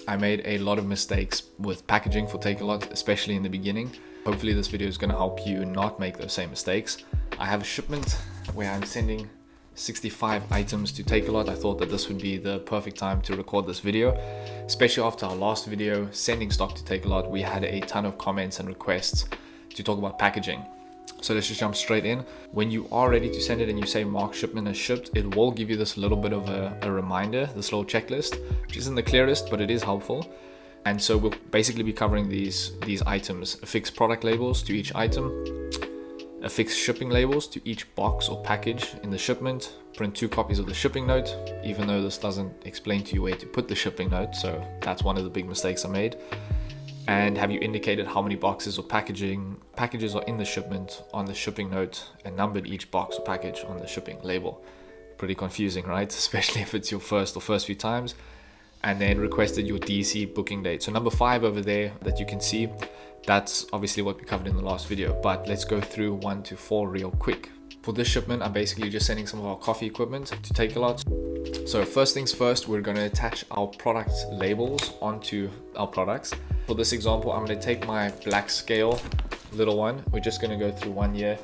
I made a lot of mistakes with packaging for Takealot, especially in the beginning. Hopefully this video is going to help you not make those same mistakes. I have a shipment where I'm sending 65 items to Takealot. I thought that this would be the perfect time to record this video, especially after our last video sending stock to Takealot. We had a ton of comments and requests to talk about packaging. So let's just jump straight in. When you are ready to send it and you say mark shipment as shipped, it will give you this little bit of a reminder, this little checklist, which isn't the clearest, but it is helpful. And so we'll basically be covering these items: affix product labels to each item, affix shipping labels to each box or package in the shipment, print 2 copies of the shipping note, even though this doesn't explain to you where to put the shipping note, so that's one of the big mistakes I made. And have you indicated how many boxes or packages are in the shipment on the shipping note and numbered each box or package on the shipping label? Pretty confusing, right? Especially if it's your first few times. And then requested your DC booking date. So number 5 over there that you can see, that's obviously what we covered in the last video, but let's go through 1 to 4 real quick. For this shipment, I'm basically just sending some of our coffee equipment to Takealot. So first things first, we're going to attach our product labels onto our products. For this example, I'm going to take my black scale, little one. We're just going to go through 1 year.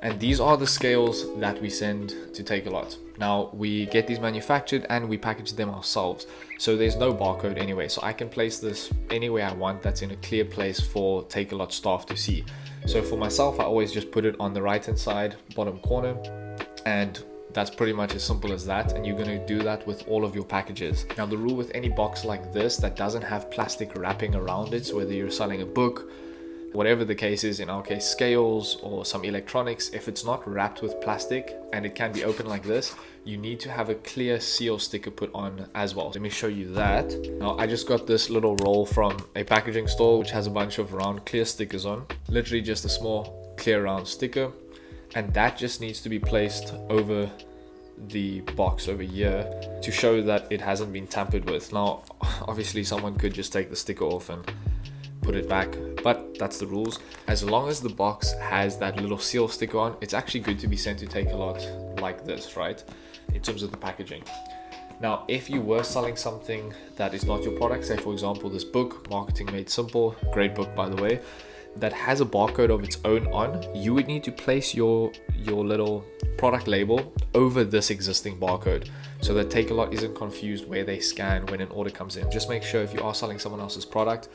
And these are the scales that we send to Takealot. Now, we get these manufactured and we package them ourselves. So there's no barcode anyway. So I can place this anywhere I want that's in a clear place for Takealot staff to see. So for myself, I always just put it on the right hand side, bottom corner. And that's pretty much as simple as that. And you're going to do that with all of your packages. Now, the rule with any box like this that doesn't have plastic wrapping around it, so whether you're selling a book, whatever the case is, in our case scales or some electronics, if it's not wrapped with plastic and it can be open like this, you need to have a clear seal sticker put on as well. Let me show you that. Now, I just got this little roll from a packaging store which has a bunch of round clear stickers on, literally just a small clear round sticker, and that just needs to be placed over the box over here to show that it hasn't been tampered with. Now, obviously someone could just take the sticker off and put it back, but that's the rules. As long as the box has that little seal sticker on, it's actually good to be sent to Takealot like this, right? In terms of the packaging. Now, if you were selling something that is not your product, say for example this book, Marketing Made Simple, great book by the way, that has a barcode of its own on, you would need to place your little product label over this existing barcode so that Takealot isn't confused where they scan when an order comes in. Just make sure if you are selling someone else's product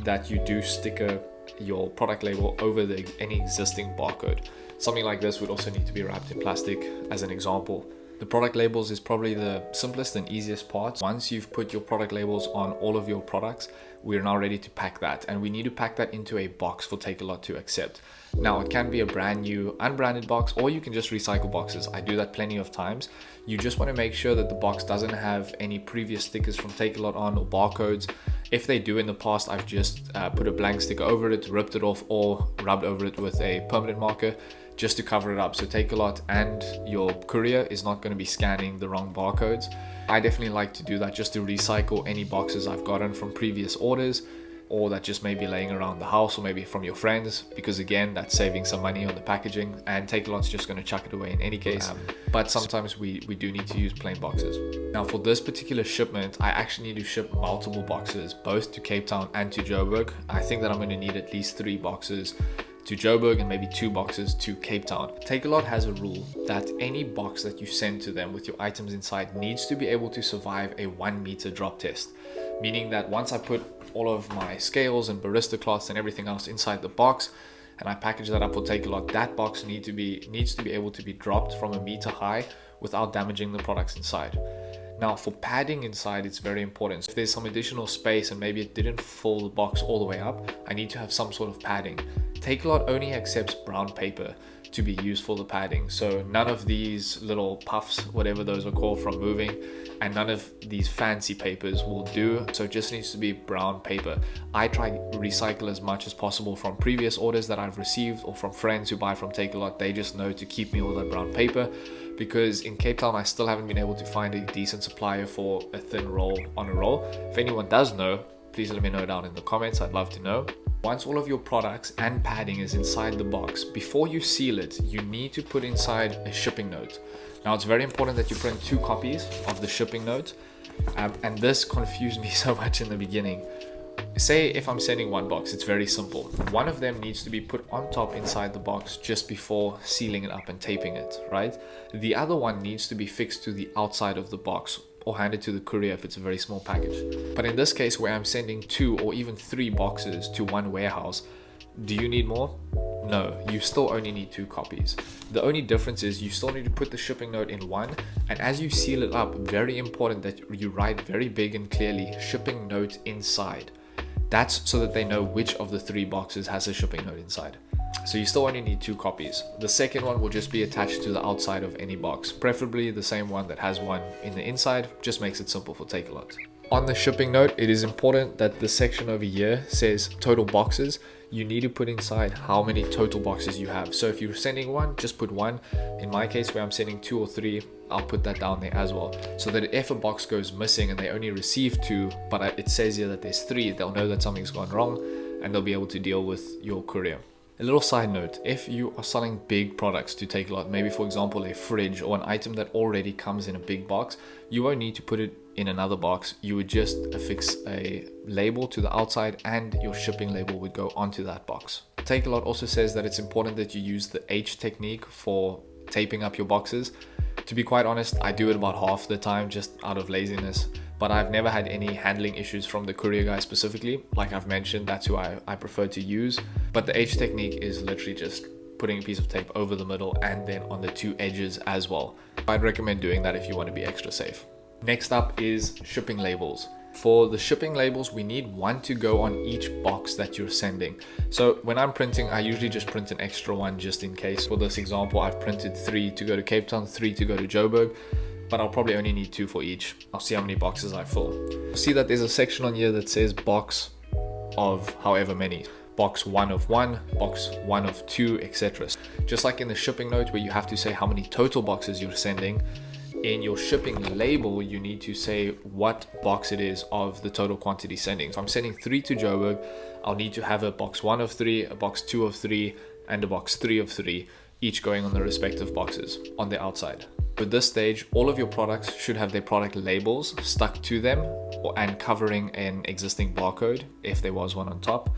that you do sticker your product label over any existing barcode. Something like this would also need to be wrapped in plastic as an example. The product labels is probably the simplest and easiest part. Once you've put your product labels on all of your products, we're now ready to pack that, and we need to pack that into a box for Takealot to accept. Now, it can be a brand new unbranded box, or you can just recycle boxes. I do that plenty of times. You just want to make sure that the box doesn't have any previous stickers from Takealot on or barcodes. If they do in the past, I've just put a blank sticker over it, ripped it off, or rubbed over it with a permanent marker just to cover it up. So Takealot and your courier is not going to be scanning the wrong barcodes. I definitely like to do that just to recycle any boxes I've gotten from previous orders, or that just may be laying around the house, or maybe from your friends, because again, that's saving some money on the packaging, and Takealot's just going to chuck it away in any case. But sometimes we do need to use plain boxes. Now, for this particular shipment, I actually need to ship multiple boxes, both to Cape Town and to Joburg. I think that I'm going to need at least 3 boxes to Joburg and maybe 2 boxes to Cape Town. Takealot has a rule that any box that you send to them with your items inside needs to be able to survive a 1 meter drop test. Meaning that once I put all of my scales and barista cloths and everything else inside the box and I package that up for Takealot, that box needs to be able to be dropped from 1 meter high without damaging the products inside. Now, for padding inside, it's very important. If there's some additional space and maybe it didn't fill the box all the way up, I need to have some sort of padding. Takealot only accepts brown paper to be used for the padding. So none of these little puffs, whatever those are called from moving, and none of these fancy papers will do. So it just needs to be brown paper. I try to recycle as much as possible from previous orders that I've received or from friends who buy from Takealot. They just know to keep me all that brown paper, because in Cape Town, I still haven't been able to find a decent supplier for a thin roll on a roll. If anyone does know, please let me know down in the comments. I'd love to know. Once all of your products and padding is inside the box, before you seal it, you need to put inside a shipping note. Now, it's very important that you print 2 copies of the shipping note. And this confused me so much in the beginning. Say if I'm sending one box, it's very simple. One of them needs to be put on top inside the box just before sealing it up and taping it, right? The other one needs to be fixed to the outside of the box or handed to the courier if it's a very small package. But in this case where I'm sending 2 or even 3 boxes to one warehouse, do you need more? No, you still only need 2 copies. The only difference is you still need to put the shipping note in one, and as you seal it up, very important that you write very big and clearly shipping note inside. That's so that they know which of the 3 boxes has a shipping note inside. So you still only need 2 copies. The second one will just be attached to the outside of any box, preferably the same one that has one in the inside. Just makes it simple for Takealot. On the shipping note, it is important that the section over here says total boxes. You need to put inside how many total boxes you have. So if you're sending one, just put 1. In my case where I'm sending 2 or 3, I'll put that down there as well, so that if a box goes missing and they only receive 2, but it says here that there's 3, they'll know that something's gone wrong and they'll be able to deal with your courier. A little side note, if you are selling big products to Takealot, maybe for example a fridge or an item that already comes in a big box, you won't need to put it in another box. You would just affix a label to the outside and your shipping label would go onto that box. Takealot also says that it's important that you use the H technique for taping up your boxes. To be quite honest, I do it about half the time just out of laziness, but I've never had any handling issues from the courier guy specifically. Like I've mentioned, that's who I prefer to use. But the H technique is literally just putting a piece of tape over the middle and then on the 2 edges as well. I'd recommend doing that if you want to be extra safe. Next up is shipping labels. For the shipping labels, we need 1 to go on each box that you're sending. So when I'm printing, I usually just print an extra one just in case. For this example, I've printed 3 to go to Cape Town, 3 to go to Joburg, but I'll probably only need 2 for each. I'll see how many boxes I fill. You'll see that there's a section on here that says box of however many. Box 1 of 1, box 1 of 2, etc. Just like in the shipping note where you have to say how many total boxes you're sending, in your shipping label, you need to say what box it is of the total quantity sending. If I'm sending 3 to Joburg, I'll need to have a box 1 of 3, a box 2 of 3, and a box 3 of 3, each going on the respective boxes on the outside. At this stage, all of your products should have their product labels stuck to them and covering an existing barcode if there was one on top.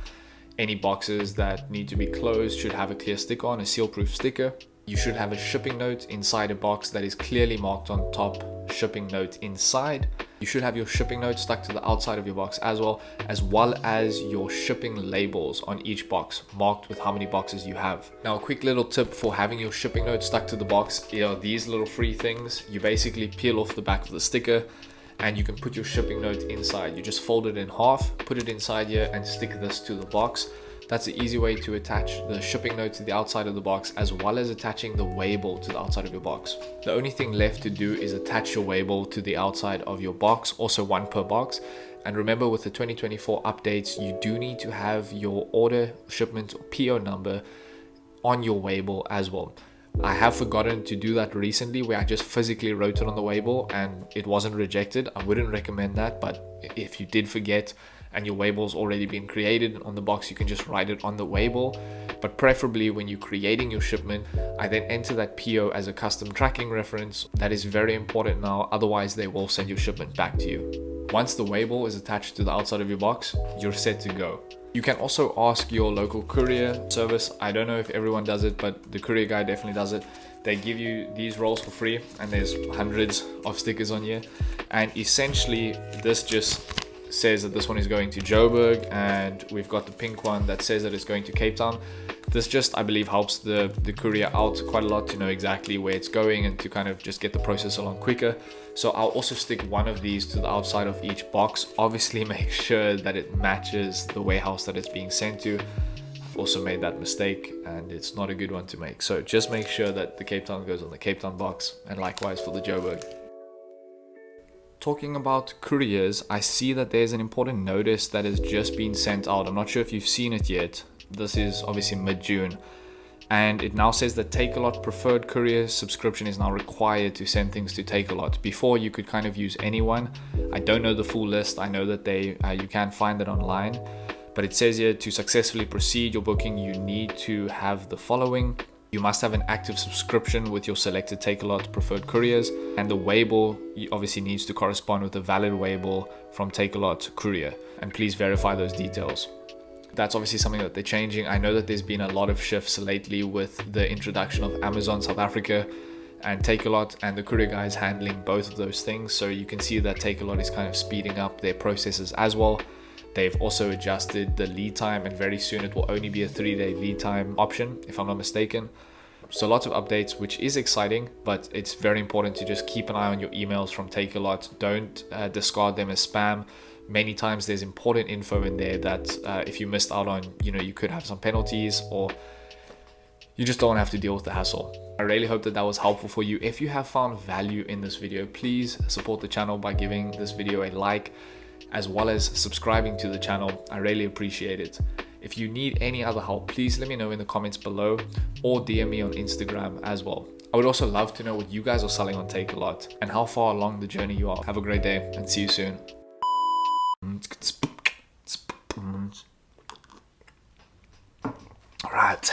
Any boxes that need to be closed should have a clear sticker on, a seal-proof sticker. You should have a shipping note inside a box that is clearly marked on top, shipping note inside. You should have your shipping note stuck to the outside of your box as well as your shipping labels on each box marked with how many boxes you have. Now a quick little tip for having your shipping note stuck to the box are these little free things. You basically peel off the back of the sticker and you can put your shipping note inside. You just fold it in half, put it inside here and stick this to the box. That's an easy way to attach the shipping note to the outside of the box as well as attaching the waybill to the outside of your box. The only thing left to do is attach your waybill to the outside of your box, also 1 per box. And remember, with the 2024 updates, you do need to have your order, shipment, or PO number on your waybill as well. I have forgotten to do that recently where I just physically wrote it on the waybill and it wasn't rejected. I wouldn't recommend that, but if you did forget and your waybill's already been created on the box, you can just write it on the waybill. But preferably when you're creating your shipment, I then enter that PO as a custom tracking reference. That is very important now, otherwise they will send your shipment back to you. Once the waybill is attached to the outside of your box, you're set to go. You can also ask your local courier service. I don't know if everyone does it, but the courier guy definitely does it. They give you these rolls for free and there's hundreds of stickers on here. And essentially this just says that this one is going to Joburg, and we've got the pink one that says that it's going to Cape Town. This just, I believe, helps the courier out quite a lot to know exactly where it's going and to kind of just get the process along quicker. So I'll also stick one of these to the outside of each box. Obviously make sure that it matches the warehouse that it's being sent to. I've also made that mistake and it's not a good one to make. So just make sure that the Cape Town goes on the Cape Town box, and likewise for the Joburg. Talking about couriers, I see that there's an important notice that has just been sent out. I'm not sure if you've seen it yet. This is obviously mid-June. And it now says that Takealot preferred courier subscription is now required to send things to Takealot. Before you could kind of use anyone. I don't know the full list. I know that you can find it online. But it says here to successfully proceed your booking, you need to have the following. You must have an active subscription with your selected Takealot preferred couriers, and the Waybill obviously needs to correspond with a valid Waybill from Takealot Courier, and please verify those details. That's obviously something that they're changing. I know that there's been a lot of shifts lately with the introduction of Amazon South Africa and Takealot, and the Courier guys handling both of those things. So you can see that Takealot is kind of speeding up their processes as well. They've also adjusted the lead time, and very soon it will only be a 3-day lead time option, if I'm not mistaken. So lots of updates, which is exciting, but it's very important to just keep an eye on your emails from Takealot. Don't discard them as spam. Many times there's important info in there that if you missed out on, you could have some penalties, or you just don't have to deal with the hassle. I really hope that was helpful for you. If you have found value in this video, please support the channel by giving this video a like, as well as subscribing to the channel. I really appreciate it. If you need any other help, please let me know in the comments below, or DM me on Instagram as well. I would also love to know what you guys are selling on Takealot and how far along the journey you are. Have a great day and see you soon. All right.